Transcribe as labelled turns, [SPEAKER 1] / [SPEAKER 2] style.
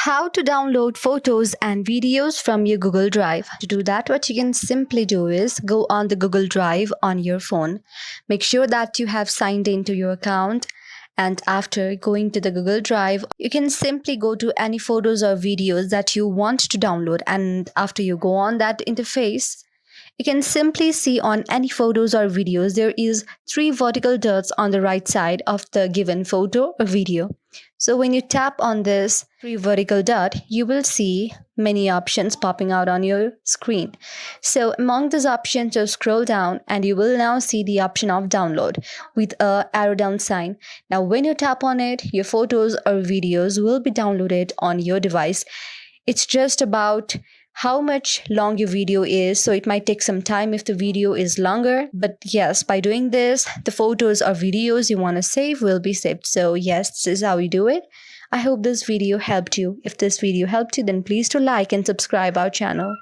[SPEAKER 1] How to download photos and videos from your Google Drive. To do that, what you can simply do is go on the Google Drive on your phone. Make sure that you have signed into your account. And after going to the Google Drive, you can simply go to any photos or videos that you want to download. And after you go on that interface, you can simply see on any photos or videos there is three vertical dots on the right side of the given photo or video. So when you tap on this three vertical dot, you will see many options popping out on your screen. So among these options, just scroll down and you will now see the option of download with a arrow down sign. Now when you tap on it, your photos or videos will be downloaded on your device. It's just about how much long your video is, so it might take some time if the video is longer, but yes, by doing this, the photos or videos you want to save will be saved. So yes, this is how you do it. I hope this video helped you. If this video helped you, then please do like and subscribe our channel.